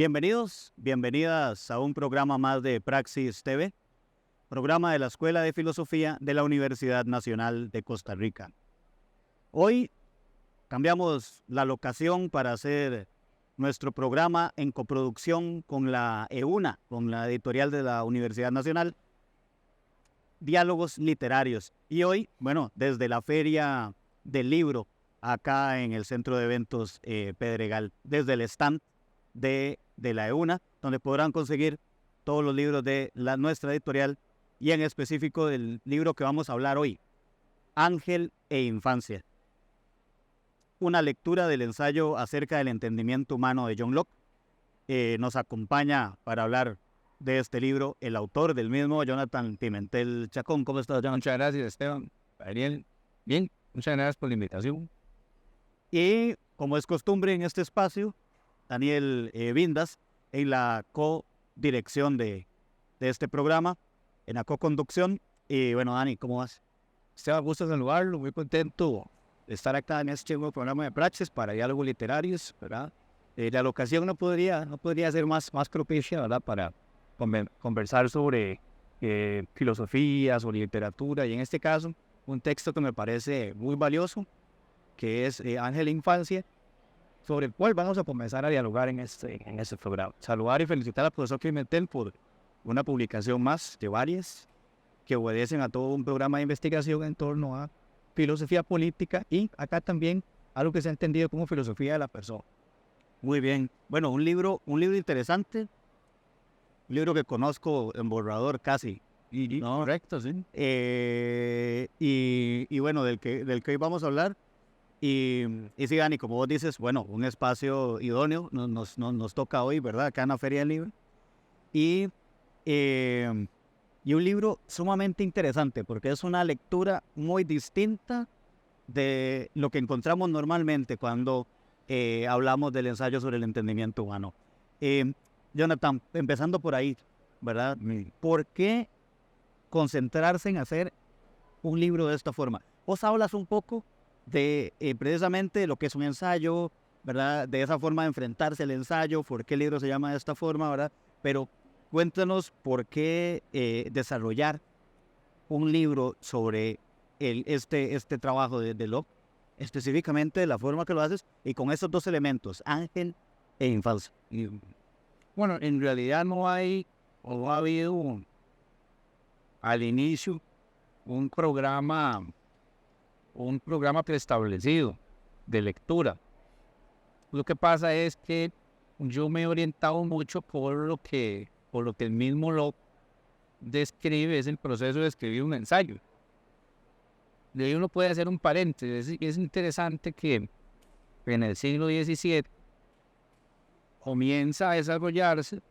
Bienvenidos, bienvenidas a un programa más de Praxis TV, programa de la Escuela de Filosofía de la Universidad Nacional de Costa Rica. Hoy cambiamos la locación para hacer nuestro programa en coproducción con la EUNA, con la editorial de la Universidad Nacional, Diálogos Literarios. Y hoy, desde la Feria del Libro, acá en el Centro de Eventos Pedregal, desde el stand de la EUNA, donde podrán conseguir todos los libros de nuestra editorial y en específico del libro que vamos a hablar hoy, Ángel e Infancia. Una lectura del ensayo acerca del entendimiento humano de John Locke. Nos acompaña para hablar de este libro el autor del mismo, Jonathan Pimentel Chacón. ¿Cómo estás, Jonathan? Muchas gracias, Esteban. Ariel, bien, muchas gracias por la invitación. Y como es costumbre en este espacio, Daniel Vindas en la co-dirección de este programa, en la co-conducción. Y bueno, Dani, ¿cómo vas? Esteban, gusto saludarlo, muy contento de estar acá en este nuevo programa de Praxis para diálogos literarios, ¿verdad? La locación no podría ser más propicia, ¿verdad? Para conversar sobre filosofía, sobre literatura, y en este caso, un texto que me parece muy valioso, que es Ángel e Infancia, sobre el cual vamos a comenzar a dialogar en este programa. Saludar y felicitar al profesor Pimentel por una publicación más de varias que obedecen a todo un programa de investigación en torno a filosofía política y acá también algo que se ha entendido como filosofía de la persona. Muy bien. Bueno, un libro interesante, un libro que conozco en borrador casi. ¿No? Correcto, sí. Y bueno, del que hoy vamos a hablar. Y sí, Dani, como vos dices, bueno, un espacio idóneo nos toca hoy, ¿verdad? Acá en la Feria del Libro. Y un libro sumamente interesante porque es una lectura muy distinta de lo que encontramos normalmente cuando hablamos del ensayo sobre el entendimiento humano. Jonathan, empezando por ahí, ¿verdad? ¿Por qué concentrarse en hacer un libro de esta forma? Vos hablas un poco de precisamente lo que es un ensayo, ¿verdad? De esa forma de enfrentarse al ensayo, por qué el libro se llama de esta forma, ¿verdad? Pero cuéntanos por qué desarrollar un libro sobre este trabajo de Locke, específicamente de la forma que lo haces y con esos dos elementos, Ángel e Infancia. Bueno, en realidad no ha habido al inicio un programa preestablecido de lectura. Lo que pasa es que yo me he orientado mucho por lo que el mismo Locke describe, es el proceso de escribir un ensayo. De ahí uno puede hacer un paréntesis. Es interesante que en el siglo XVII comienza a desarrollarse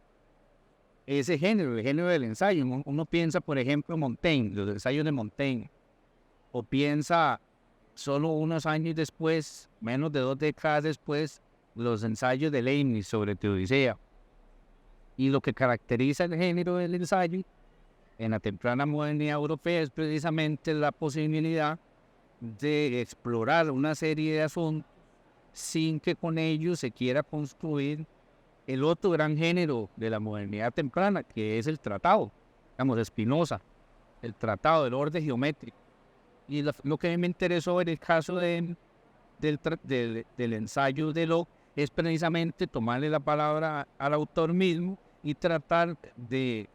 ese género, el género del ensayo. Uno piensa, por ejemplo, en Montaigne, los ensayos de Montaigne, o piensa solo unos años después, menos de 2 décadas después, los ensayos de Leibniz sobre Teodicea. Y lo que caracteriza el género del ensayo en la temprana modernidad europea es precisamente la posibilidad de explorar una serie de asuntos sin que con ello se quiera construir el otro gran género de la modernidad temprana, que es el tratado, digamos, de Spinoza, el tratado del orden geométrico. Y lo que me interesó en el caso del ensayo de Locke es precisamente tomarle la palabra al autor mismo y tratar de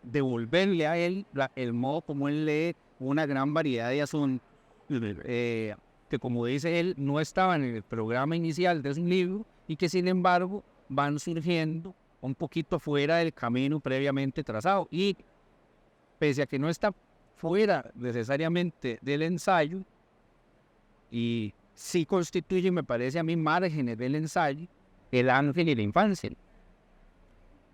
devolverle a él el modo como él lee una gran variedad de asuntos que, como dice él, no estaban en el programa inicial de un libro y que sin embargo van surgiendo un poquito fuera del camino previamente trazado. Y pese a que no está fuera necesariamente del ensayo, y sí constituye, me parece a mí, márgenes del ensayo, el ángel y la infancia.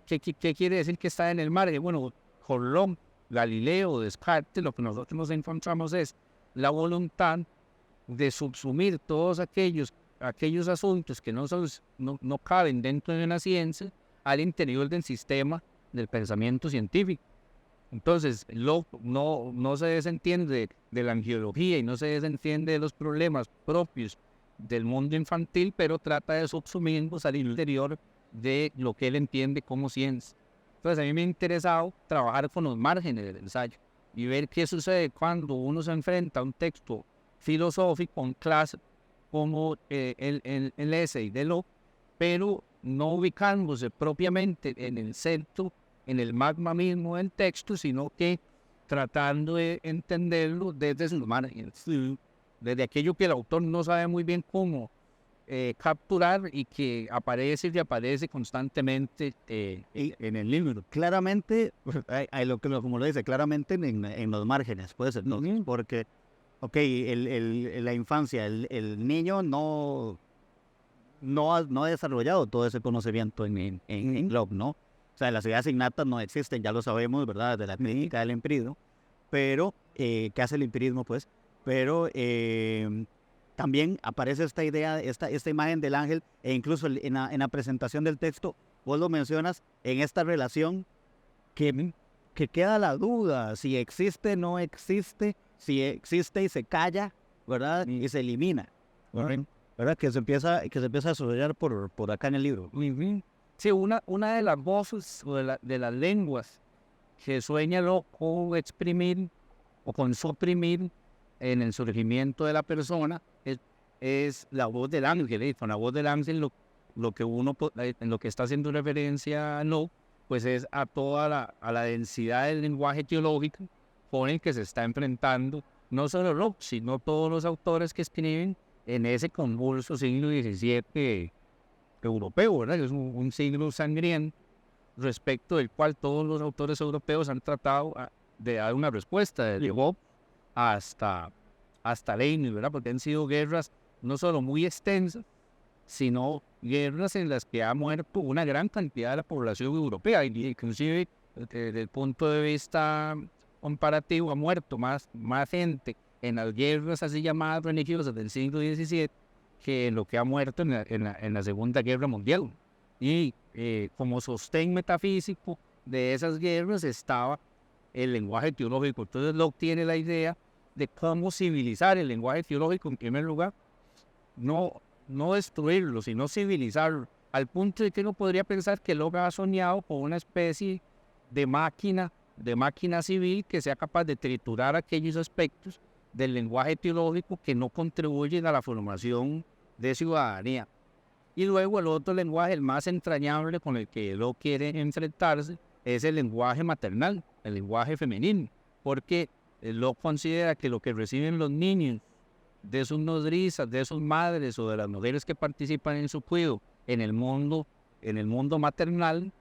¿Qué quiere decir que está en el margen? Bueno, Colón, Galileo, Descartes, lo que nosotros nos encontramos es la voluntad de subsumir todos aquellos asuntos que no caben dentro de una ciencia al interior del sistema del pensamiento científico. Entonces, Locke no se desentiende de la angiología y no se desentiende de los problemas propios del mundo infantil, pero trata de subsumirlos al interior de lo que él entiende como ciencia. Entonces a mí me ha interesado trabajar con los márgenes del ensayo y ver qué sucede cuando uno se enfrenta a un texto filosófico en clase como el essay de Locke, pero no ubicándose propiamente en el centro, en el magma mismo del texto, sino que tratando de entenderlo desde sus márgenes, desde aquello que el autor no sabe muy bien cómo capturar y que aparece y reaparece constantemente en el libro. Claramente, como lo dice, claramente en los márgenes, puede ser, ¿no? Porque, ok, la infancia, el niño no ha desarrollado todo ese conocimiento en Locke, ¿no? O sea, las ideas innatas no existen, ya lo sabemos, ¿verdad? De la crítica del empirismo, pero, ¿qué hace el empirismo, pues? Pero también aparece esta idea, esta imagen del ángel, e incluso en la presentación del texto, vos lo mencionas en esta relación que queda la duda, si existe, no existe, si existe y se calla, ¿verdad? Y se elimina, ¿verdad? Que se empieza a desarrollar por acá en el libro. Sí, una de las voces o de las lenguas que sueña con exprimir o con suprimir en el surgimiento de la persona es la voz del ángel. Y con la voz del ángel lo que en lo que está haciendo referencia pues es a toda la densidad del lenguaje teológico con el que se está enfrentando no solo Locke, sino todos los autores que escriben en ese convulso siglo XVII europeo, ¿verdad? Es un siglo sangriento respecto del cual todos los autores europeos han tratado de dar una respuesta, desde Hobbes hasta Leibniz, ¿verdad? Porque han sido guerras no solo muy extensas, sino guerras en las que ha muerto una gran cantidad de la población europea, inclusive desde el punto de vista comparativo ha muerto más gente en las guerras así llamadas religiosas del siglo XVII que en lo que ha muerto en la Segunda Guerra Mundial. Y como sostén metafísico de esas guerras estaba el lenguaje teológico. Entonces Locke tiene la idea de cómo civilizar el lenguaje teológico en primer lugar, no destruirlo, sino civilizarlo, al punto de que uno podría pensar que Locke ha soñado con una especie de máquina civil que sea capaz de triturar aquellos aspectos del lenguaje teológico que no contribuyen a la formación de ciudadanía. Y luego el otro lenguaje, el más entrañable con el que Locke quiere enfrentarse, es el lenguaje maternal, el lenguaje femenino, porque Locke considera que lo que reciben los niños de sus nodrizas, de sus madres o de las mujeres que participan en su cuidado en el mundo maternal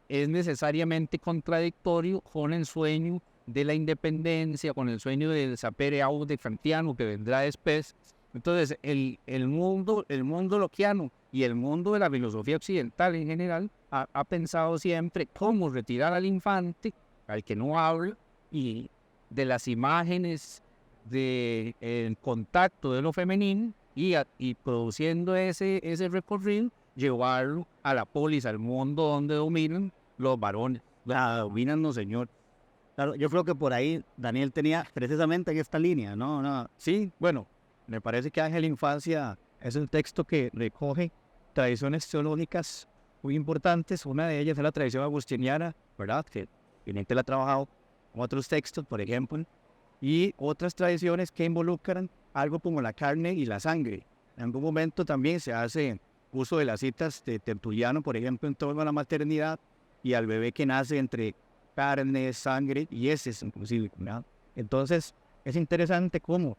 es necesariamente contradictorio con el sueño de la independencia, con el sueño del sapere aude kantiano que vendrá después. Entonces, el mundo lockeano y el mundo de la filosofía occidental en general ha pensado siempre cómo retirar al infante, al que no habla, y de las imágenes del contacto de lo femenino y produciendo ese recorrido, llevarlo a la polis, al mundo donde dominan los varones. Dominan los señor. Claro, yo creo que por ahí Daniel tenía precisamente en esta línea, ¿no? Sí, bueno, me parece que Ángel Infancia es un texto que recoge tradiciones teológicas muy importantes. Una de ellas es la tradición agustiniana, ¿verdad? Que Pinete la ha trabajado con otros textos, por ejemplo, y otras tradiciones que involucran algo como la carne y la sangre. En algún momento también se hace uso de las citas de Tertuliano, por ejemplo, en torno a la maternidad y al bebé que nace entre carne, sangre y heces, inclusive, ¿verdad? Entonces, es interesante cómo,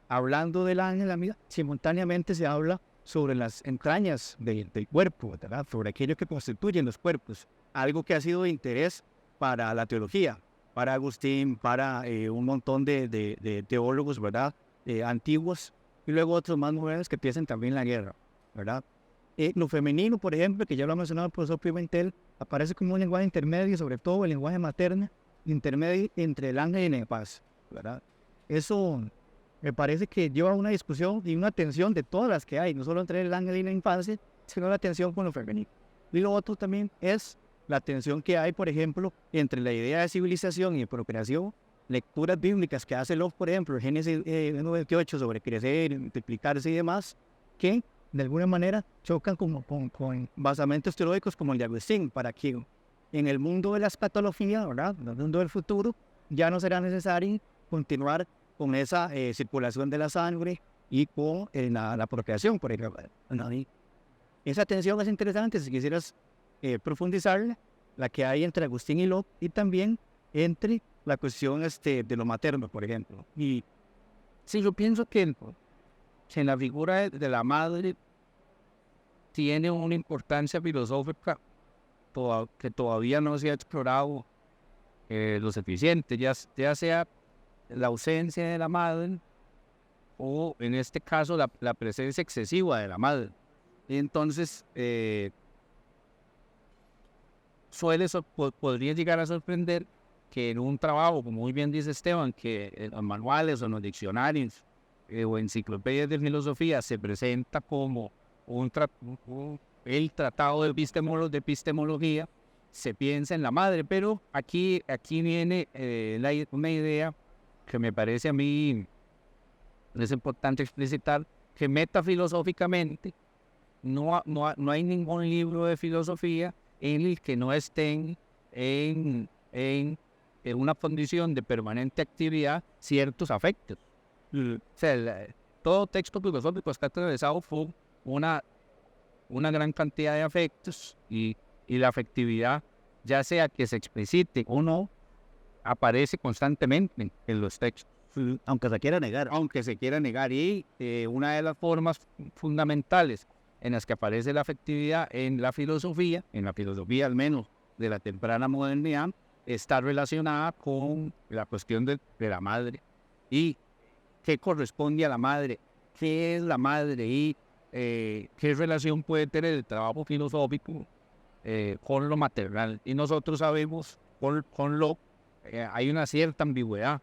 hablando del ángel, amiga, simultáneamente se habla sobre las entrañas del cuerpo, ¿verdad? Sobre aquello que constituyen los cuerpos, algo que ha sido de interés para la teología, para Agustín, para un montón de teólogos, ¿verdad? Antiguos, y luego otros más modernos que piensan también en la guerra, ¿verdad? Lo femenino, por ejemplo, que ya lo ha mencionado el profesor Pimentel, aparece como un lenguaje intermedio, sobre todo el lenguaje materno, intermedio entre el ángel y la paz, ¿verdad? Eso me parece que lleva una discusión y una tensión de todas las que hay, no solo entre el ángel y la infancia, sino la tensión con lo femenino. Y lo otro también es la tensión que hay, por ejemplo, entre la idea de civilización y de procreación, lecturas bíblicas que hace Locke, por ejemplo, Génesis 1:28 sobre crecer, multiplicarse y demás, que de alguna manera chocan con basamentos teológicos como el de Agustín, para que en el mundo de la escatología, ¿verdad?, en el mundo del futuro, ya no será necesario continuar con esa circulación de la sangre y con la procreación, por ejemplo. Esa tensión es interesante si quisieras profundizarla, la que hay entre Agustín y Locke, y también entre la cuestión de lo materno, por ejemplo. Y sí, yo pienso que en la figura de la madre tiene una importancia filosófica que todavía no se ha explorado lo suficiente, ya sea la ausencia de la madre o en este caso la presencia excesiva de la madre. Y entonces podría llegar a sorprender que en un trabajo, como muy bien dice Esteban, que en los manuales o en los diccionarios o enciclopedias de filosofía se presenta como el tratado de epistemología, se piensa en la madre, pero aquí viene una idea que me parece a mí es importante explicitar, que metafilosóficamente no hay ningún libro de filosofía en el que no estén en una condición de permanente actividad ciertos afectos. O sea, todo texto filosófico está atravesado por una gran cantidad de afectos y la afectividad, ya sea que se explicite o no, aparece constantemente en los textos. Aunque se quiera negar. Aunque se quiera negar. Y una de las formas fundamentales en las que aparece la afectividad en la filosofía al menos de la temprana modernidad, está relacionada con la cuestión de la madre y qué corresponde a la madre, qué es la madre y qué relación puede tener el trabajo filosófico con lo maternal. Y nosotros sabemos con Locke hay una cierta ambigüedad.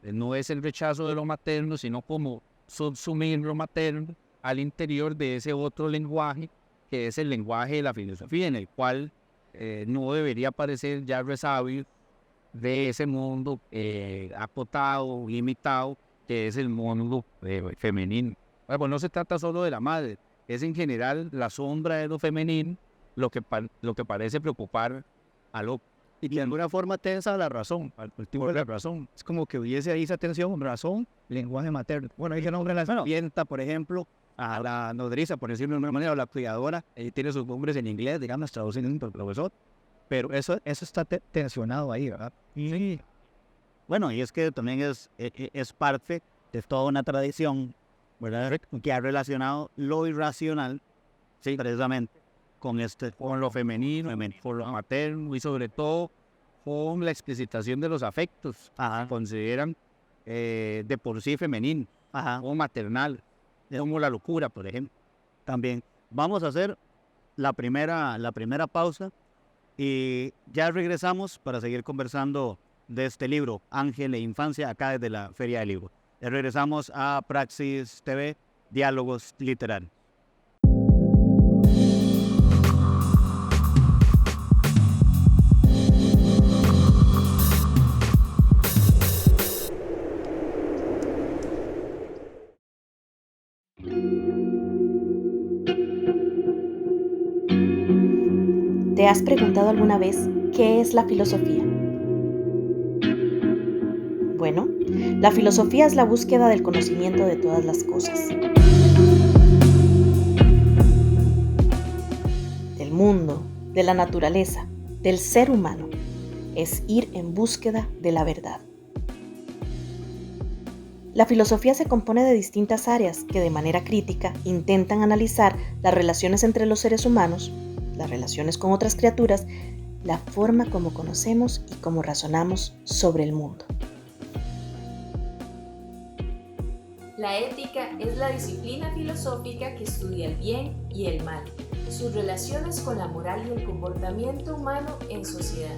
No es el rechazo de lo materno, sino como subsumir lo materno al interior de ese otro lenguaje, que es el lenguaje de la filosofía, en el cual no debería parecer ya resabio de ese mundo acotado, limitado, que es el mundo femenino. Bueno, no se trata solo de la madre, es en general la sombra de lo femenino lo que parece preocupar a Locke. Y de alguna forma tensa la razón, al cultivo de la razón. Es como que hubiese ahí esa tensión, razón, lenguaje materno. Bueno, hay que nombrar la sirvienta, por ejemplo, a la nodriza, por decirlo de una manera, o la cuidadora, tiene sus nombres en inglés, digamos, traducidos por el profesor. Pero eso está tensionado ahí, ¿verdad? Sí. Bueno, y es que también es parte de toda una tradición, ¿verdad?, que ha relacionado lo irracional, sí, precisamente, con lo femenino, con lo materno y sobre todo con la explicitación de los afectos. Ajá. Consideran de por sí femenino, Ajá, o maternal, como la locura, por ejemplo. también. Vamos a hacer la primera pausa y ya regresamos para seguir conversando de este libro, Ángel e Infancia, acá desde la Feria del Libro. Ya regresamos a Praxis TV, Diálogos Literarios. ¿Te has preguntado alguna vez qué es la filosofía? Bueno, la filosofía es la búsqueda del conocimiento de todas las cosas. Del mundo, de la naturaleza, del ser humano. Es ir en búsqueda de la verdad. La filosofía se compone de distintas áreas que de manera crítica intentan analizar las relaciones entre los seres humanos, las relaciones con otras criaturas, la forma como conocemos y cómo razonamos sobre el mundo. La ética es la disciplina filosófica que estudia el bien y el mal, sus relaciones con la moral y el comportamiento humano en sociedad.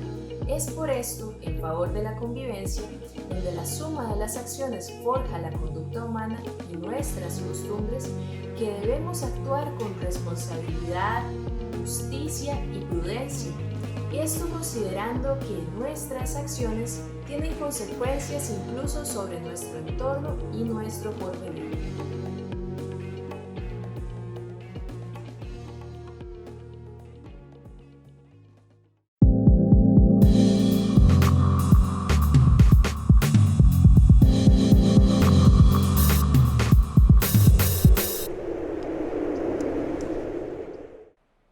Es por esto, en favor de la convivencia, donde la suma de las acciones forja la conducta humana y nuestras costumbres, que debemos actuar con responsabilidad, justicia y prudencia. Esto considerando que nuestras acciones tienen consecuencias incluso sobre nuestro entorno y nuestro porvenir.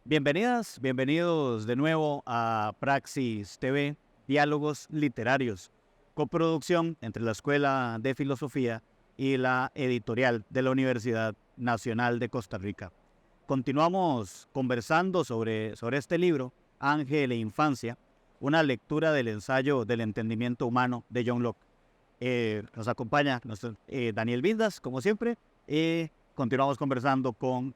Bienvenidas, bienvenidos de nuevo a Praxis TV, Diálogos Literarios, coproducción entre la Escuela de Filosofía y la editorial de la Universidad Nacional de Costa Rica. Continuamos conversando sobre este libro, Ángel e Infancia, una lectura del ensayo del entendimiento humano de John Locke. Nos acompaña Daniel Vindas, como siempre, y continuamos conversando con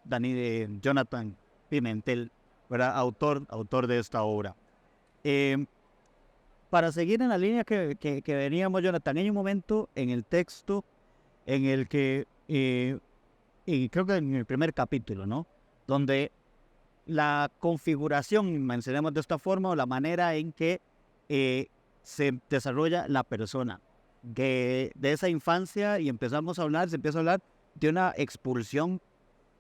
Jonathan Pimentel, ¿verdad? Autor de esta obra. Para seguir en la línea que veníamos, Jonathan, hay un momento en el texto en el que, y creo que en el primer capítulo, ¿no?, donde la configuración, mencionemos de esta forma, o la manera en que se desarrolla la persona, que de esa infancia, y se empieza a hablar de una expulsión,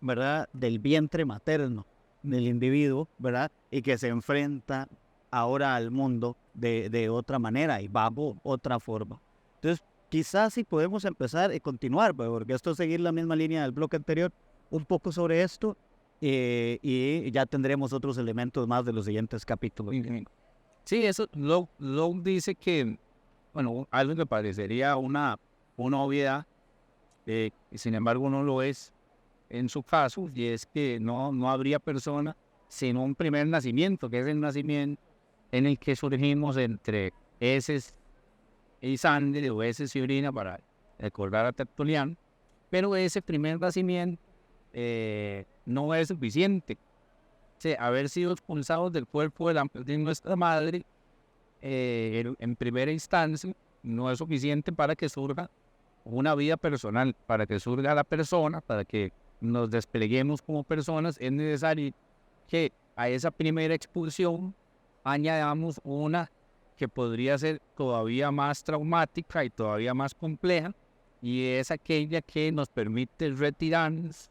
¿verdad?, del vientre materno del individuo, ¿verdad?, y que se enfrenta ahora al mundo de otra manera y bajo otra forma. Entonces, quizás si podemos empezar y continuar, porque esto es seguir la misma línea del bloque anterior, un poco sobre esto, y ya tendremos otros elementos más de los siguientes capítulos. Sí, eso Locke dice que, bueno, algo que parecería una obviedad, y sin embargo no lo es en su caso, y es que no habría persona sin un primer nacimiento, que es el nacimiento en el que surgimos entre heces y sangre, o heces y orina, para recordar a Tertuliano, pero ese primer nacimiento no es suficiente. O sea, haber sido expulsados del cuerpo de nuestra madre en primera instancia no es suficiente para que surja una vida personal, para que surja la persona, para que nos despleguemos como personas. Es necesario que a esa primera expulsión añadamos una que podría ser todavía más traumática y todavía más compleja, y es aquella que nos permite retirarnos,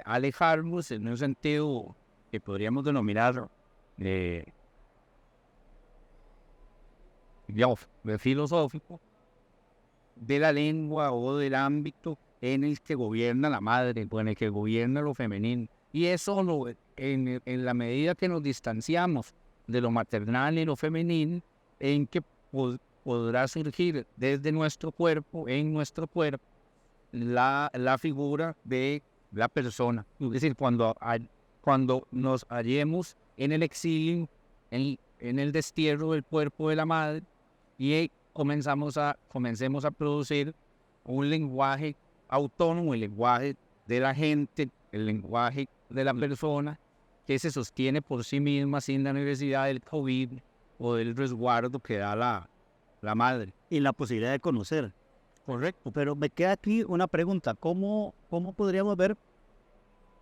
alejarnos en un sentido que podríamos denominar filosófico, de la lengua o del ámbito en el que gobierna la madre, o en el que gobierna lo femenino. Y es solo en la medida que nos distanciamos de lo maternal y lo femenino, en que podrá surgir desde nuestro cuerpo, en nuestro cuerpo, la figura de la persona. Es decir, cuando nos hallemos en el exilio, en el destierro del cuerpo de la madre, y comencemos a producir un lenguaje autónomo, el lenguaje de la gente, el lenguaje de la persona, que se sostiene por sí misma sin la necesidad del COVID o del resguardo que da la madre. Y la posibilidad de conocer. Correcto. Pero me queda aquí una pregunta. ¿Cómo podríamos ver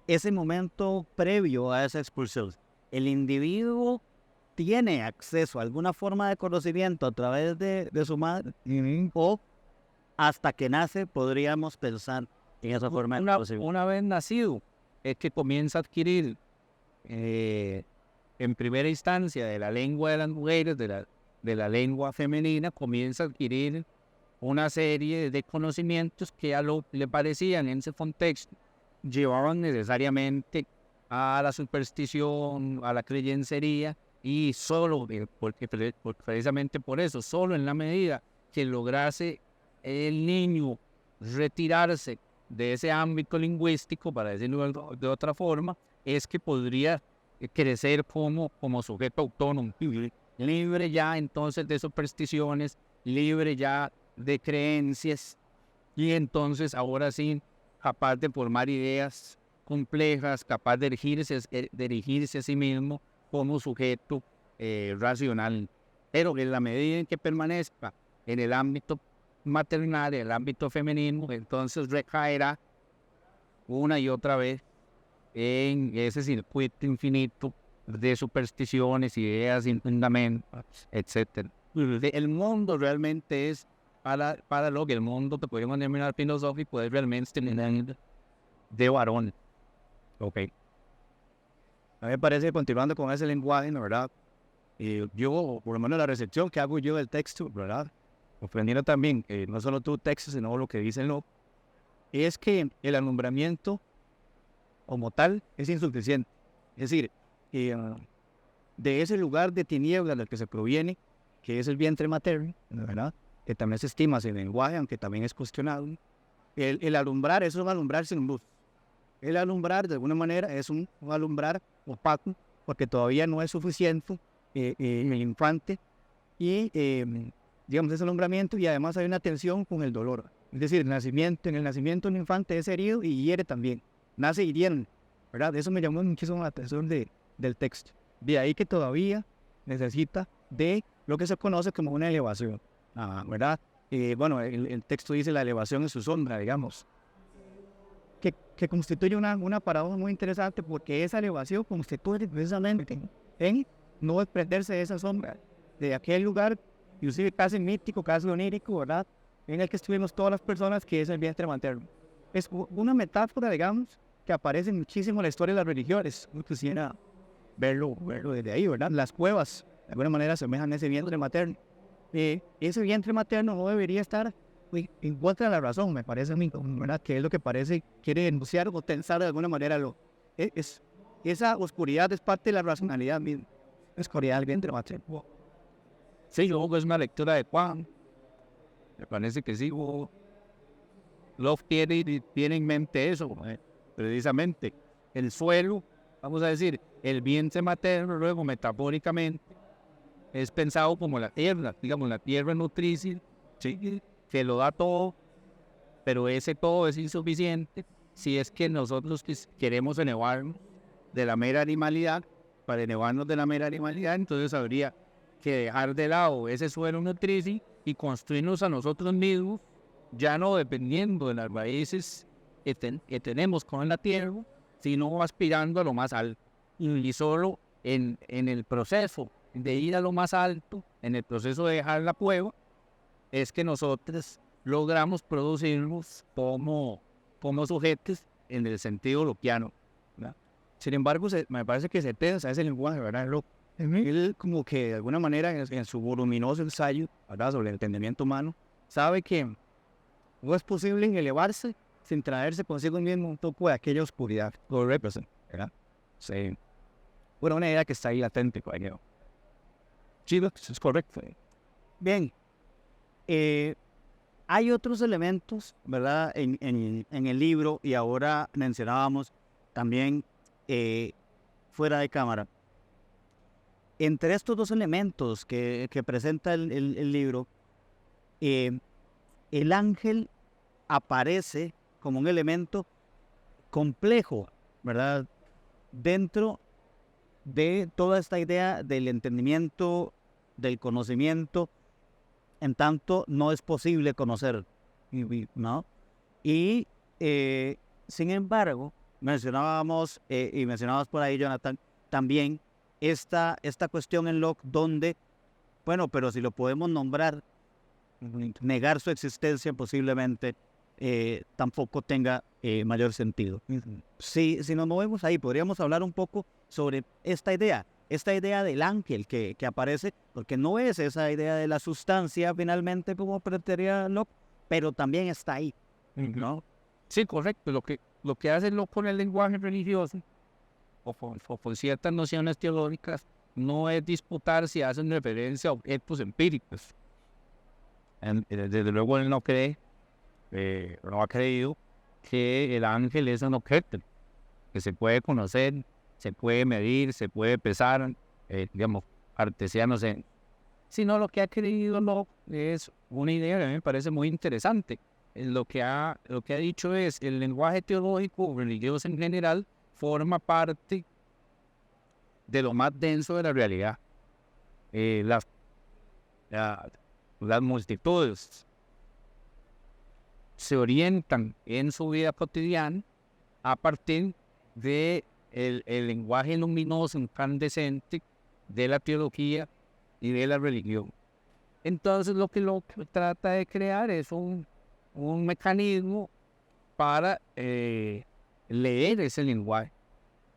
ese momento previo a esa expulsión? ¿El individuo tiene acceso a alguna forma de conocimiento a través de su madre? ¿O hasta que nace podríamos pensar en esa forma de conocimiento? Una vez nacido, es que comienza a adquirir, en primera instancia, de la lengua de las mujeres, de la lengua femenina, comienza a adquirir una serie de conocimientos que a lo le parecían en ese contexto llevaban necesariamente a la superstición, a la creyencería, y solo, precisamente por eso, solo en la medida que lograse el niño retirarse de ese ámbito lingüístico, para decirlo de otra forma, es que podría crecer como sujeto autónomo, libre ya entonces de supersticiones, libre ya de creencias, y entonces ahora sí capaz de formar ideas complejas, capaz de erigirse a sí mismo como sujeto racional. Pero en la medida en que permanezca en el ámbito maternal, en el ámbito femenino, entonces recaerá una y otra vez en ese circuito infinito de supersticiones, ideas sin fundamento, etc. El mundo realmente es, para lo que el mundo que podemos denominar filosófico, es realmente de varones. Ok. A mí me parece que, continuando con ese lenguaje, ¿no?, ¿verdad? Yo, por lo menos la recepción que hago yo del texto, ¿verdad?, aprendiendo también, no solo tu texto, sino lo que dice Locke, es que el alumbramiento como tal es insuficiente. Es decir, de ese lugar de tinieblas del que se proviene, que es el vientre materno, ¿verdad? Que también se estima sin lenguaje, aunque también es cuestionable. El alumbrar, eso es un alumbrar sin luz. El alumbrar, de alguna manera, es un alumbrar opaco, porque todavía no es suficiente el infante, y digamos, ese alumbramiento, y además hay una tensión con el dolor. Es decir, en el nacimiento un infante es herido y hiere también. Nace hiriendo, ¿verdad? Eso me llamó muchísimo la atención del texto. De ahí que todavía necesita de lo que se conoce como una elevación, ¿verdad? Bueno, el texto dice la elevación en su sombra, digamos, que constituye una paradoja muy interesante, porque esa elevación constituye precisamente en no desprenderse de esa sombra, de aquel lugar, inclusive casi mítico, casi onírico, ¿verdad?, en el que estuvimos todas las personas, que es el vientre materno. Es una metáfora, digamos, que aparece muchísimo en la historia de las religiones. Uno quisiera verlo desde ahí, ¿verdad? Las cuevas, de alguna manera, semejan a ese vientre materno. Ese vientre materno no debería estar en contra de la razón, me parece a mí, ¿verdad? Que es lo que quiere enunciar o tensar de alguna manera. Esa oscuridad es parte de la racionalidad misma. La oscuridad del vientre materno. Sí, yo creo que es una lectura de Juan. Me parece que sí. Love tiene en mente eso, precisamente. El suelo, vamos a decir, el vientre materno, luego metafóricamente, es pensado como la tierra, digamos, la tierra nutricia, ¿sí?, que lo da todo, pero ese todo es insuficiente si es que nosotros queremos elevarnos de la mera animalidad. Para elevarnos de la mera animalidad, entonces habría que dejar de lado ese suelo nutricio y construirnos a nosotros mismos, ya no dependiendo de las raíces que tenemos con la tierra, sino aspirando a lo más alto. Y solo en el proceso de ir a lo más alto, en el proceso de dejar la cueva, es que nosotros logramos producirnos como sujetos en el sentido lockeano, ¿verdad? Sin embargo, me parece que se tensa ese lenguaje, ¿verdad? Él como que de alguna manera en su voluminoso ensayo, ¿verdad?, sobre el entendimiento humano, sabe que no es posible elevarse sin traerse consigo mismo un poco de aquella oscuridad, lo representa, ¿verdad? Sí. Bueno, una idea que está ahí latente, coño. Sí, es correcto. Bien, hay otros elementos, ¿verdad?, en el libro, y ahora mencionábamos también fuera de cámara. Entre estos dos elementos que presenta el libro, el ángel aparece como un elemento complejo, ¿verdad?, dentro de toda esta idea del entendimiento, del conocimiento, en tanto no es posible conocer, ¿no? Y sin embargo, mencionabas por ahí, Jonathan, también esta cuestión en Locke, donde, bueno, pero si lo podemos nombrar, negar su existencia posiblemente tampoco tenga mayor sentido. Si nos movemos ahí, podríamos hablar un poco sobre esta idea del ángel que aparece, porque no es esa idea de la sustancia finalmente como pretendería Locke, pero también está ahí, ¿no? Sí, correcto. Lo que hace Locke con el lenguaje religioso o con ciertas nociones teológicas no es disputar si hacen referencia a objetos empíricos. Desde luego él no ha creído que el ángel es un objeto que se puede conocer, se puede medir, se puede pesar, digamos, artesianos, sino lo que ha creído Locke es una idea que a mí me parece muy interesante. Lo que ha dicho es el lenguaje teológico religioso en general forma parte de lo más denso de la realidad. Las multitudes se orientan en su vida cotidiana a partir de el lenguaje luminoso, incandescente de la teología y de la religión. Entonces lo que trata de crear es un mecanismo para leer ese lenguaje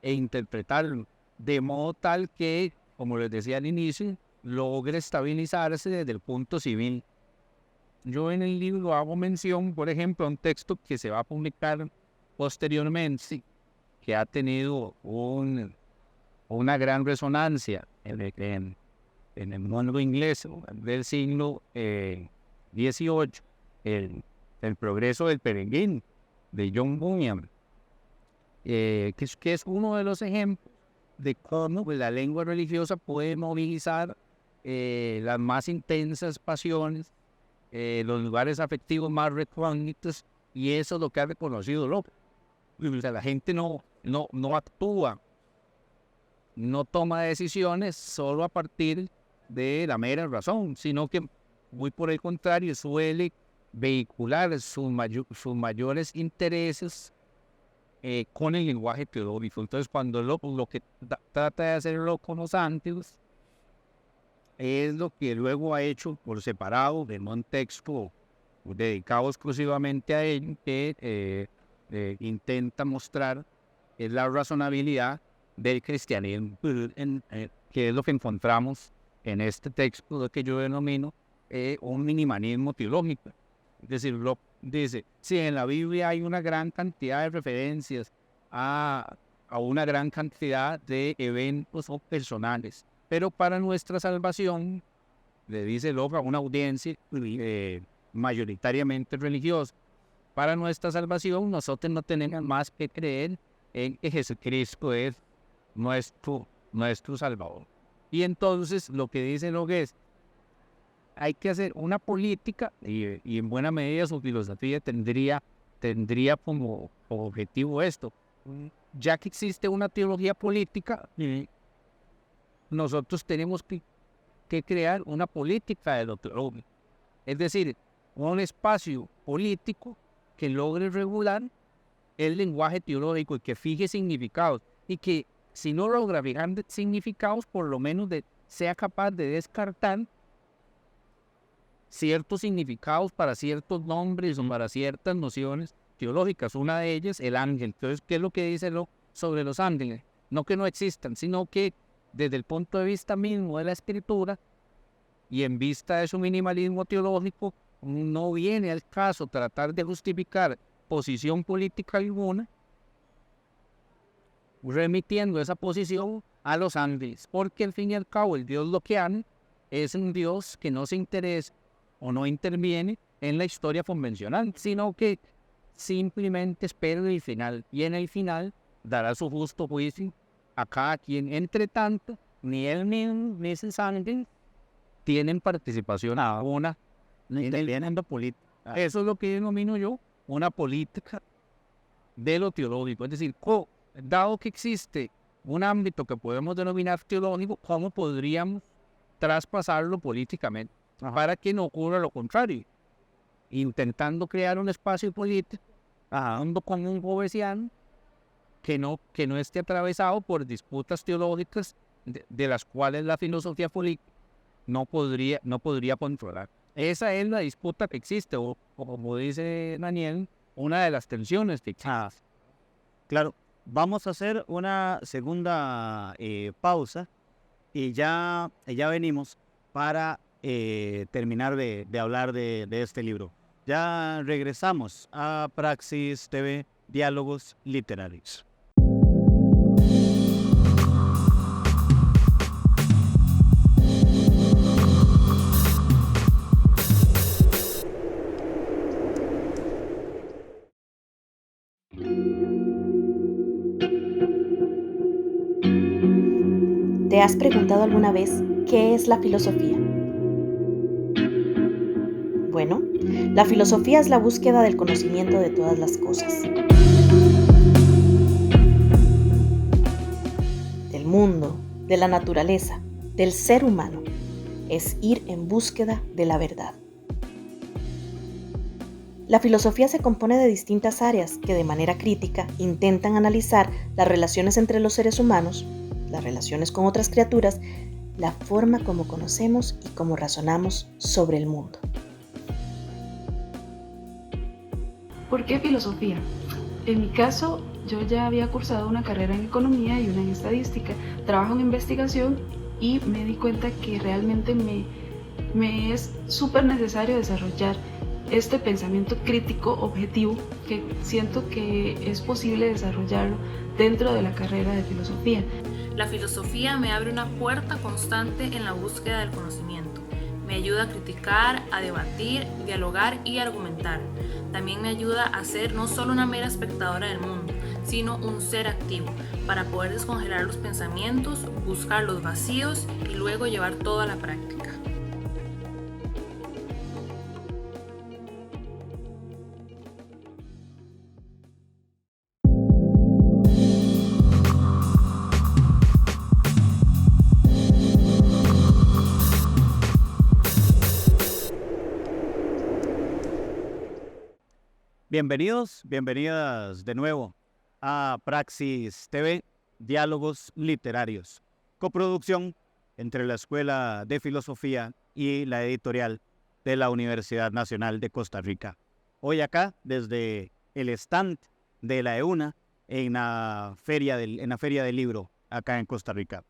e interpretarlo de modo tal que, como les decía al inicio, logre estabilizarse desde el punto civil. Yo en el libro hago mención, por ejemplo, a un texto que se va a publicar posteriormente, que ha tenido un una gran resonancia en el mundo inglés del siglo XVIII, el progreso del peregrino de John Bunyan, que es uno de los ejemplos de cómo pues, la lengua religiosa puede movilizar las más intensas pasiones, los lugares afectivos más recónditos, y eso es lo que ha reconocido Locke. O sea, la gente no actúa, no toma decisiones solo a partir de la mera razón, sino que muy por el contrario suele vehicular sus mayores intereses con el lenguaje teológico. Entonces, cuando lo que trata de hacer Locke con los ángeles es lo que luego ha hecho por separado en un texto dedicado exclusivamente a él, que intenta mostrar la razonabilidad del cristianismo, que es lo que encontramos en este texto que yo denomino un minimalismo teológico. Es decir, Locke dice, si en la Biblia hay una gran cantidad de referencias a una gran cantidad de eventos o personales, pero para nuestra salvación, le dice Locke a una audiencia mayoritariamente religiosa, para nuestra salvación nosotros no tenemos más que creer en que Jesucristo es nuestro Salvador. Y entonces lo que dice Locke es, hay que hacer una política, y en buena medida su filosofía tendría como objetivo esto. Ya que existe una teología política, nosotros tenemos que crear una política de lo teológico. Es decir, un espacio político que logre regular el lenguaje teológico y que fije significados, y que si no logra fijar significados, por lo menos sea capaz de descartar ciertos significados para ciertos nombres o para ciertas nociones teológicas. Una de ellas, el ángel. Entonces, ¿qué es lo que dice Locke sobre los ángeles? No que no existan, sino que desde el punto de vista mismo de la escritura y en vista de su minimalismo teológico, no viene al caso tratar de justificar posición política alguna remitiendo esa posición a los ángeles, porque al fin y al cabo el Dios loqueano es un Dios que no se interesa o no interviene en la historia convencional, sino que simplemente espera el final, y en el final dará su justo juicio a cada quien. Entre tanto, ni él mismo ni sus ángeles tienen participación alguna en el mundo político. Eso es lo que denomino yo una política de lo teológico. Es decir, dado que existe un ámbito que podemos denominar teológico, ¿cómo podríamos traspasarlo políticamente para que no ocurra lo contrario? Intentando crear un espacio político, ando con un gobesiano que no esté atravesado por disputas teológicas de las cuales la filosofía política no podría controlar. Esa es la disputa que existe, o como dice Daniel, una de las tensiones que existe. Claro, vamos a hacer una segunda pausa y ya venimos para terminar de hablar de este libro. Ya regresamos a Praxis TV, Diálogos Literarios. ¿Te has preguntado alguna vez qué es la filosofía? Bueno, la filosofía es la búsqueda del conocimiento de todas las cosas. Del mundo, de la naturaleza, del ser humano. Es ir en búsqueda de la verdad. La filosofía se compone de distintas áreas que de manera crítica intentan analizar las relaciones entre los seres humanos, las relaciones con otras criaturas, la forma como conocemos y cómo razonamos sobre el mundo. ¿Por qué filosofía? En mi caso, yo ya había cursado una carrera en economía y una en estadística. Trabajo en investigación y me di cuenta que realmente me es súper necesario desarrollar este pensamiento crítico objetivo, que siento que es posible desarrollarlo dentro de la carrera de filosofía. La filosofía me abre una puerta constante en la búsqueda del conocimiento. Me ayuda a criticar, a debatir, dialogar y argumentar. También me ayuda a ser no solo una mera espectadora del mundo, sino un ser activo, para poder descongelar los pensamientos, buscar los vacíos y luego llevar todo a la práctica. Bienvenidos, bienvenidas de nuevo a Praxis TV, Diálogos Literarios, coproducción entre la Escuela de Filosofía y la editorial de la Universidad Nacional de Costa Rica. Hoy acá, desde el stand de la EUNA, en la Feria del Libro, acá en Costa Rica.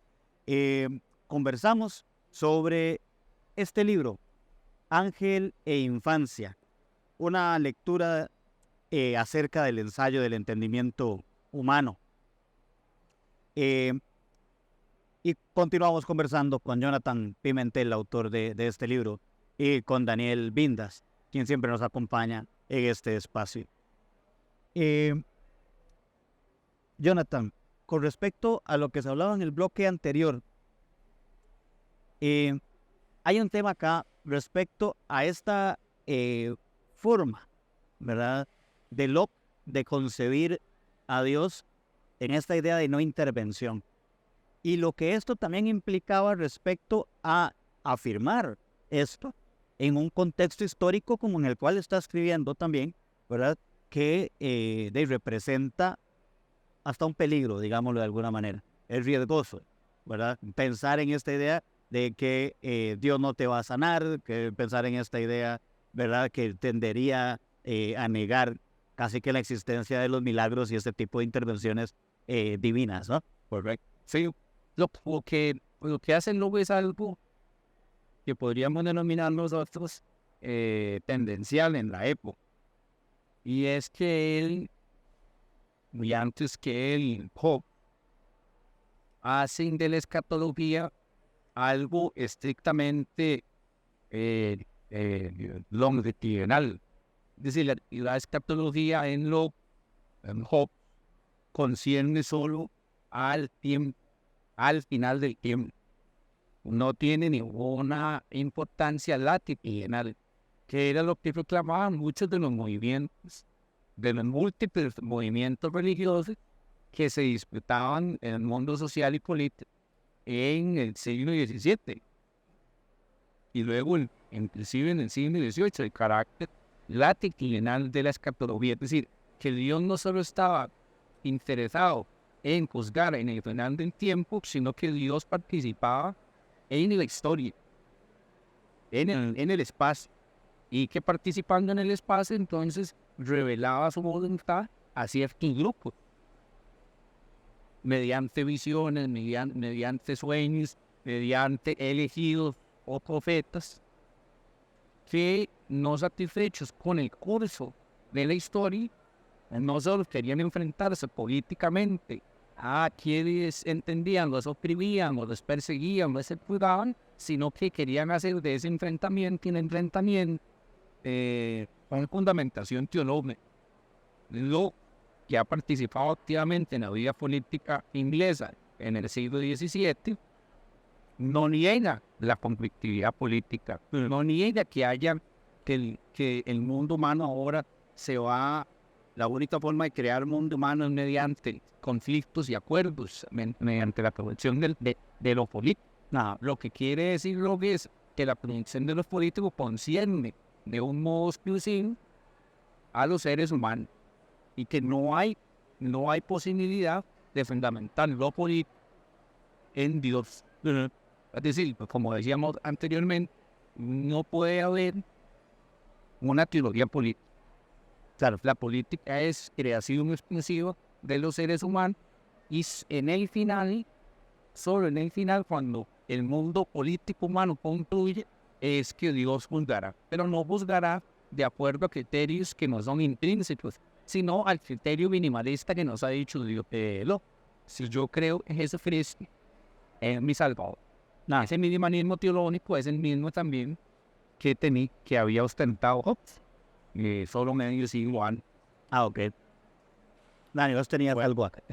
Conversamos sobre este libro, Ángel e Infancia, una lectura acerca del ensayo del entendimiento humano. Y continuamos conversando con Jonathan Pimentel, autor de este libro, y con Daniel Vindas, quien siempre nos acompaña en este espacio. Jonathan, con respecto a lo que se hablaba en el bloque anterior, hay un tema acá respecto a esta forma, ¿verdad?, de Locke de concebir a Dios en esta idea de no intervención. Y lo que esto también implicaba respecto a afirmar esto en un contexto histórico como en el cual está escribiendo también, ¿verdad?, que representa hasta un peligro, digámoslo de alguna manera. Es riesgoso, ¿verdad?, pensar en esta idea de que Dios no te va a sanar, que pensar en esta idea, ¿verdad?, que tendería a negar casi que la existencia de los milagros y este tipo de intervenciones divinas, ¿no? Correcto. Sí, lo que hace Locke es algo que podríamos denominar nosotros tendencial en la época. Y es que él, muy antes que él, Hobbes, hacen de la escatología algo estrictamente longitudinal. Es decir, la escatología en Hobbes concierne solo al tiempo, al final del tiempo. No tiene ninguna importancia latitudinal, que era lo que reclamaban muchos de los movimientos, de los múltiples movimientos religiosos que se disputaban en el mundo social y político en el siglo XVII. Y luego, inclusive en el siglo XVIII, el carácter latitudinal de la escatología, es decir, que Dios no solo estaba interesado en juzgar en el final del tiempo, sino que Dios participaba en la historia, en el espacio, y que participando en el espacio entonces revelaba su voluntad a ciertos grupos, mediante visiones, mediante sueños, mediante elegidos o profetas, que no satisfechos con el curso de la historia, no solo querían enfrentarse políticamente a quienes entendían, los oprimían, o los perseguían, los explotaban, sino que querían hacer de ese enfrentamiento un enfrentamiento con fundamentación teológica. Lo que ha participado activamente en la vida política inglesa en el siglo XVII, no niega la conflictividad política, no niega que haya que el mundo humano ahora se va, la única forma de crear mundo humano es mediante conflictos y acuerdos, mediante la producción de lo político. Lo que quiere decir lo que es que la producción de los políticos concierne de un modo exclusivo a los seres humanos y que no hay posibilidad de fundamentar lo político en Dios. Es decir, como decíamos anteriormente, no puede haber una teología política. Claro, la política es creación exclusiva de los seres humanos y en el final, solo en el final, cuando el mundo político humano concluye, es que Dios juzgará. Pero no juzgará de acuerdo a criterios que no son intrínsecos, sino al criterio minimalista que nos ha dicho Dios. si yo creo en Jesucristo, es mi Salvador. Ese minimalismo teológico es el mismo también que había ostentado Hobbes, solo medio siglo antes. Ok. Dani, vos tenías algo acá.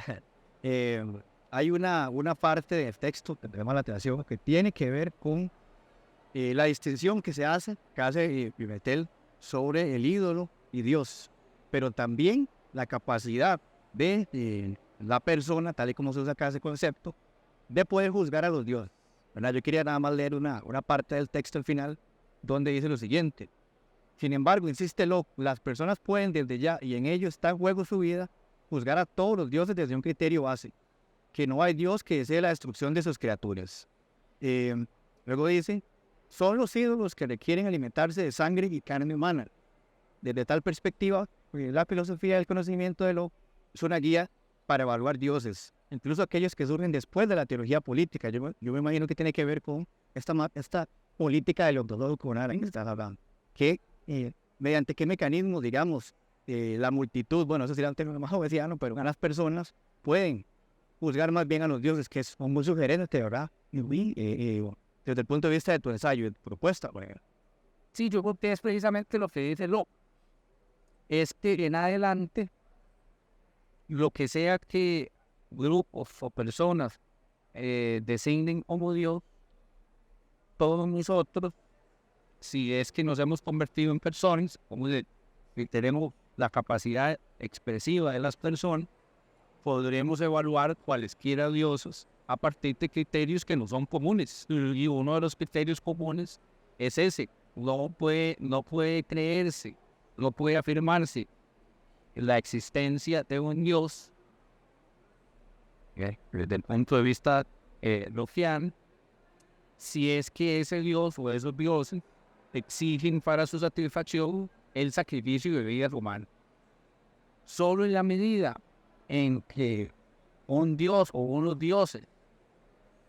Hay una parte del texto que me llama la atención que tiene que ver con la distinción que hace Pimentel sobre el ídolo y Dios, pero también la capacidad de la persona, tal y como se usa acá ese concepto, de poder juzgar a los dioses, ¿verdad? Yo quería nada más leer una parte del texto al final donde dice lo siguiente: sin embargo, insiste Locke, las personas pueden desde ya, y en ello está en juego su vida, juzgar a todos los dioses desde un criterio base, que no hay Dios que desee la destrucción de sus criaturas. Luego dice, son los ídolos que requieren alimentarse de sangre y carne humana. Desde tal perspectiva, la filosofía del conocimiento de Locke es una guía para evaluar dioses, incluso aquellos que surgen después de la teología política. Yo me imagino que tiene que ver con esta política del ortodoxo comunal que estás hablando, que mediante qué mecanismos, digamos, la multitud, bueno, eso sería un término más obesiano, pero las personas pueden juzgar más bien a los dioses, que es muy sugerente, ¿verdad? Desde el punto de vista de tu ensayo, de tu propuesta, por ejemplo. Sí, yo creo que es precisamente lo que dice Locke. Es que en adelante, lo que sea que grupos o personas designen como Dios, todos nosotros, si es que nos hemos convertido en personas, como y tenemos la capacidad expresiva de las personas, podremos evaluar cualesquiera dioses a partir de criterios que no son comunes. Y uno de los criterios comunes es ese. No puede creerse, no puede afirmarse la existencia de un Dios, desde el punto de vista lockeano, si es que ese Dios o esos dioses exigen para su satisfacción el sacrificio de vidas humanas. Solo en la medida en que un Dios o unos dioses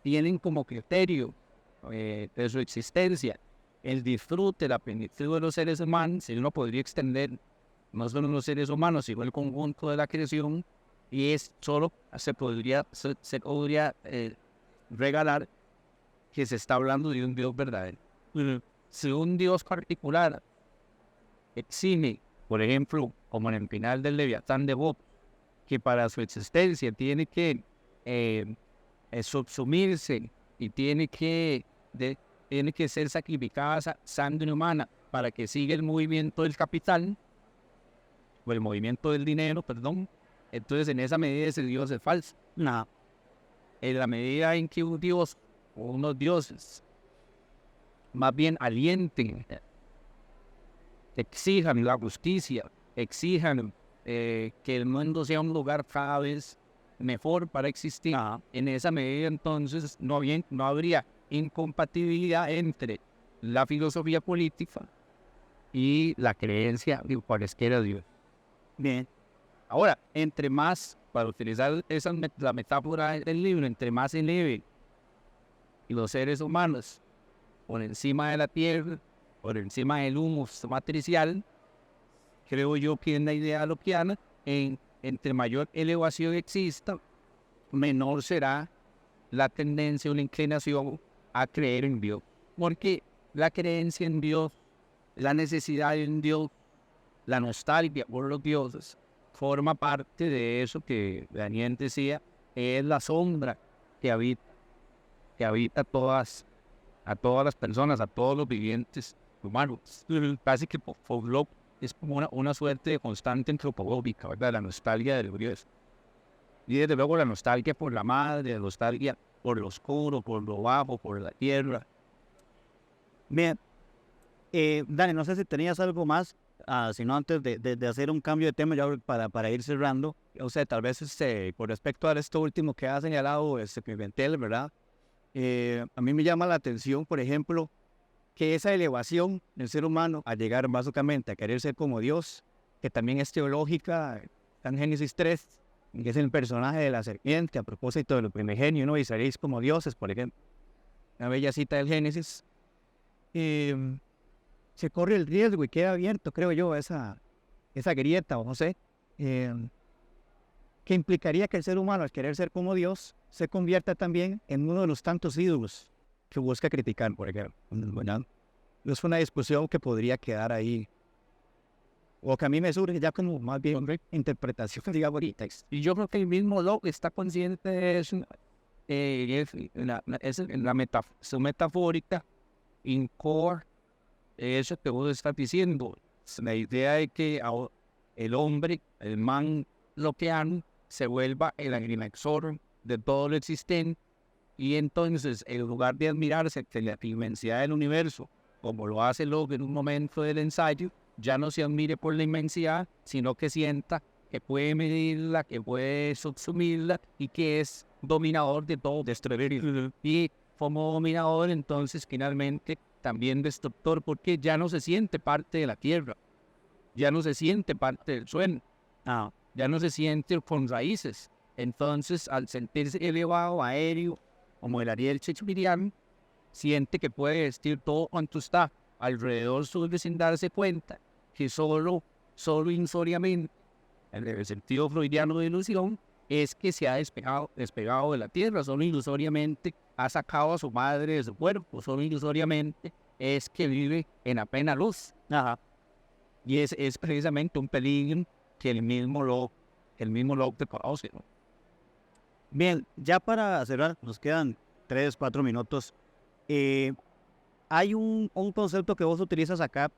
tienen como criterio de su existencia el disfrute, la plenitud de los seres humanos, si uno podría extender no solo los seres humanos, sino el conjunto de la creación, y es solo se podría regalar que se está hablando de un Dios verdadero. Si un Dios particular exime, por ejemplo, como en el final del Leviatán de Job, que para su existencia tiene que subsumirse y tiene que ser sacrificada sangre humana para que siga el movimiento del capital, o el movimiento del dinero, perdón, entonces en esa medida ese Dios es falso. No. En la medida en que un Dios o unos dioses más bien alienten, exijan la justicia, exijan que el mundo sea un lugar cada vez mejor para existir, en esa medida entonces no habría incompatibilidad entre la filosofía política y la creencia de cualesquiera Dios. Bien. Ahora, entre más, para utilizar la metáfora del libro, entre más se eleve los seres humanos por encima de la tierra, por encima del humus matricial, creo yo que en la idea lockeana, entre mayor elevación exista, menor será la tendencia o la inclinación a creer en Dios. Porque la creencia en Dios, la necesidad de un Dios, la nostalgia por los dioses, forma parte de eso que Daniel decía, es la sombra que habita a todas las personas, a todos los vivientes humanos. Casi que por Locke es como una suerte de constante antropológica, ¿verdad? La nostalgia de los dioses. Y desde luego la nostalgia por la madre, la nostalgia por lo oscuro, por lo bajo, por la tierra. Bien. Dani, no sé si tenías algo más, sino antes de hacer un cambio de tema ya para ir cerrando. O sea, tal vez con respecto a esto último que ha señalado Pimentel, ¿verdad? A mí me llama la atención, por ejemplo, que esa elevación del ser humano a llegar básicamente a querer ser como Dios, que también es teológica, en Génesis 3, que es el personaje de la serpiente, a propósito de lo primigenio, ¿no? Y seréis como dioses, por ejemplo. Una bella cita del Génesis. Se corre el riesgo y queda abierto, creo yo, esa grieta, o no sé, que implicaría que el ser humano, al querer ser como Dios, se convierta también en uno de los tantos ídolos que busca criticar, por ejemplo. ¿Verdad? Es una discusión que podría quedar ahí, o que a mí me surge ya como más bien interpretación, digamos, y texto. Y yo creo que el mismo Locke está consciente de eso, su metafórica, in core, eso que vos estás diciendo, la idea de que el hombre, el man lockeano, se vuelva el agrimensor de todo lo existente, y entonces, en lugar de admirarse de la inmensidad del universo, como lo hace Locke en un momento del ensayo, ya no se admire por la inmensidad, sino que sienta que puede medirla, que puede subsumirla y que es dominador de todo, destruir. Y como dominador, entonces, finalmente, también destructor, porque ya no se siente parte de la tierra, ya no se siente parte del suelo, ya no se siente con raíces. Entonces, al sentirse elevado, aéreo, como el Ariel shakespeariano, siente que puede vestir todo cuanto está alrededor suyo sin darse cuenta que solo ilusoriamente, en el sentido freudiano de ilusión, es que se ha despegado de la tierra, solo ilusoriamente ha sacado a su madre de su cuerpo, solo ilusoriamente es que vive en apenas luz. Y es precisamente un peligro que el mismo Locke te conoce, ¿no? Bien, ya para cerrar, nos quedan 3, 4 minutos. Hay un concepto que vos utilizas acá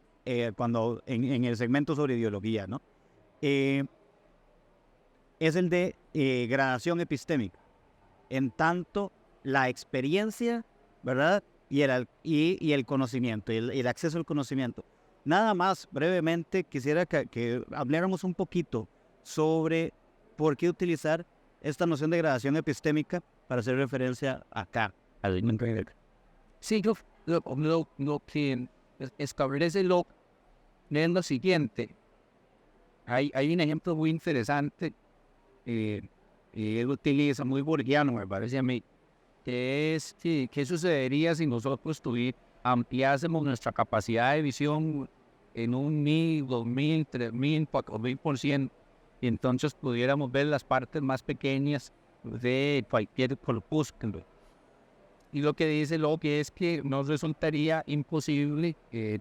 cuando en el segmento sobre ideología, ¿no? Es el de gradación epistémica. En tanto, la experiencia, ¿verdad? Y el conocimiento, el acceso al conocimiento. Nada más, brevemente, quisiera que habláramos un poquito sobre por qué utilizar esta noción de gradación epistémica para hacer referencia acá. Sí, lo que establece Locke es lo siguiente. Hay un ejemplo muy interesante, y él utiliza, muy borgiano, me parece a mí, que es qué sucedería si nosotros ampliásemos nuestra capacidad de visión en 1.000, 2.000, 3.000, 4.000%, y entonces pudiéramos ver las partes más pequeñas de cualquier corpúsculo. Y lo que dice Locke es que nos resultaría imposible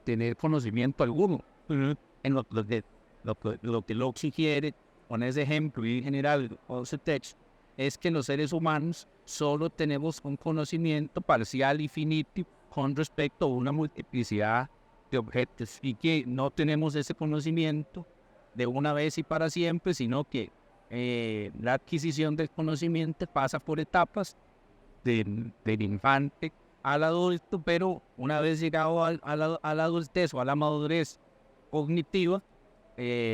tener conocimiento alguno. En lo que Locke sugiere, con ese ejemplo y en general con ese texto, es que los seres humanos solo tenemos un conocimiento parcial y finito con respecto a una multiplicidad de objetos, y que no tenemos ese conocimiento de una vez y para siempre, sino que la adquisición del conocimiento pasa por etapas del infante al adulto, pero una vez llegado a la adultez o a la madurez cognitiva,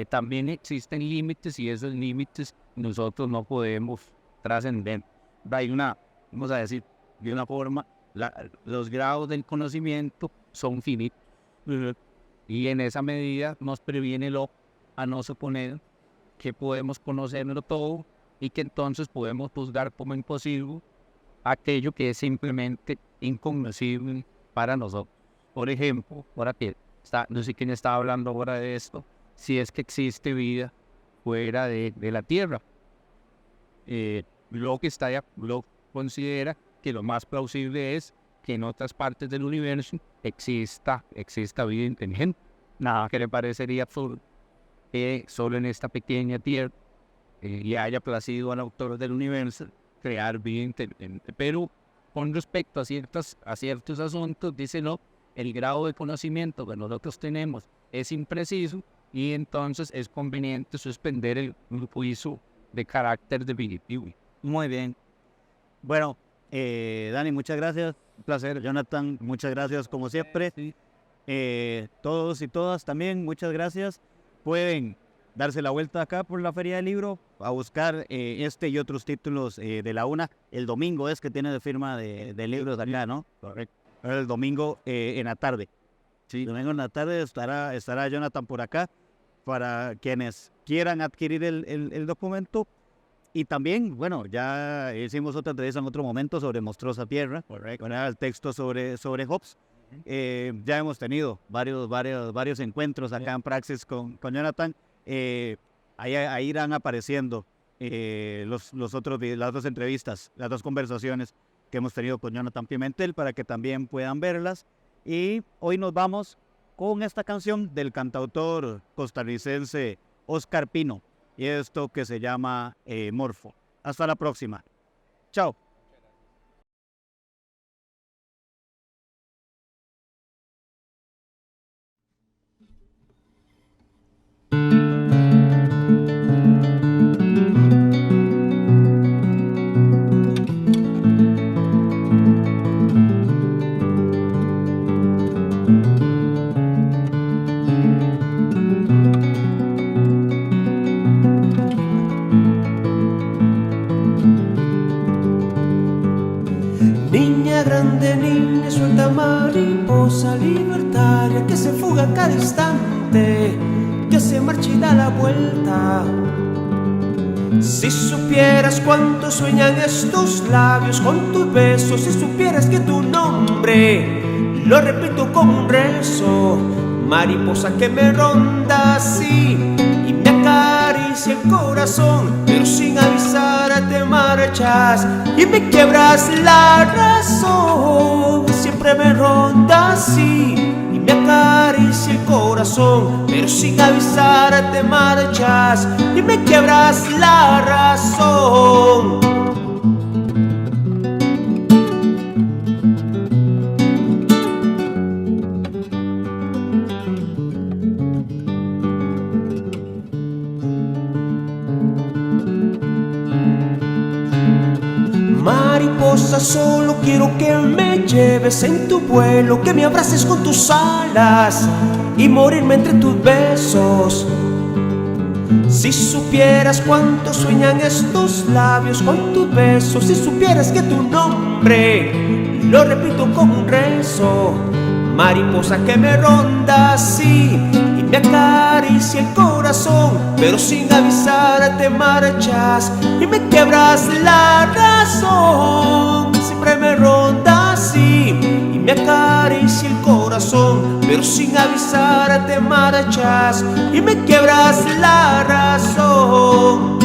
también existen límites, y esos límites nosotros no podemos trascender. Hay vamos a decir de una forma, los grados del conocimiento son finitos, y en esa medida nos previene a no suponer que podemos conocerlo todo y que entonces podemos juzgar como imposible aquello que es simplemente incognoscible para nosotros. Por ejemplo, no sé quién está hablando ahora de esto, si es que existe vida fuera de la Tierra. Locke considera que lo más plausible es que en otras partes del universo exista vida inteligente. Nada que le parecería absurdo que solo en esta pequeña Tierra le haya placido al autor del universo crear vida inteligente. Pero con respecto a ciertos asuntos, dice Locke, el grado de conocimiento que nosotros tenemos es impreciso, y entonces es conveniente suspender el juicio de carácter definitivo. Muy bien. Bueno, Dani, muchas gracias. Un placer. Jonathan, muchas gracias como siempre. Sí. Todos y todas también, muchas gracias. Pueden darse la vuelta acá por la Feria del Libro a buscar este y otros títulos de la UNA. El domingo es que tiene de firma de libros acá, ¿no? Correcto. El domingo en la tarde. Sí. El domingo en la tarde estará Jonathan por acá para quienes quieran adquirir el documento. Y también, bueno, ya hicimos otra entrevista en otro momento sobre Monstruosa Tierra, correcto, el texto sobre Hobbes. Ya hemos tenido varios encuentros acá en Praxis con Jonathan. Ahí irán apareciendo las otras entrevistas, las dos conversaciones que hemos tenido con Jonathan Pimentel para que también puedan verlas. Y hoy nos vamos con esta canción del cantautor costarricense Oscar Pino y esto que se llama Morfo. Hasta la próxima. Chao. Niña grande, niña suelta, mariposa libertaria que se fuga a cada instante, que se marcha y da la vuelta. Si supieras cuánto sueñan estos labios con tus besos, si supieras que tu nombre lo repito como un rezo, mariposa que me ronda así y me acaricia el corazón, pero sin avisar te marchas y me quiebras la razón. Siempre me ronda así y me acaricia el corazón, pero sin avisar te marchas y me quiebras la razón. Mariposa, solo quiero que me lleves en tu vuelo, que me abraces con tus alas y morirme entre tus besos. Si supieras cuánto sueñan estos labios con tus besos, si supieras que tu nombre lo repito como un rezo, mariposa que me ronda así y me acaricia el corazón, pero sin avisar te marchas y me quiebras la razón. Siempre me ronda así y me acaricia el corazón, pero sin avisar te marchas y me quiebras la razón.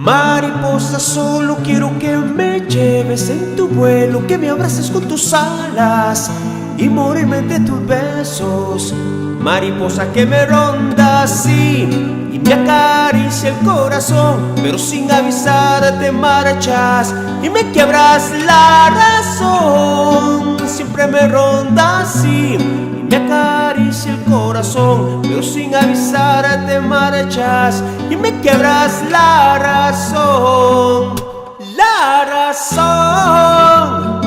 Mariposa, solo quiero que me lleves en tu vuelo, que me abraces con tus alas y morirme entre tus besos. Mariposa que me ronda así y me acaricia el corazón, pero sin avisar te marchas y me quiebras la razón. Siempre me ronda así y me acaricia el corazón, pero sin avisar te marchas y me quiebras la razón. La razón.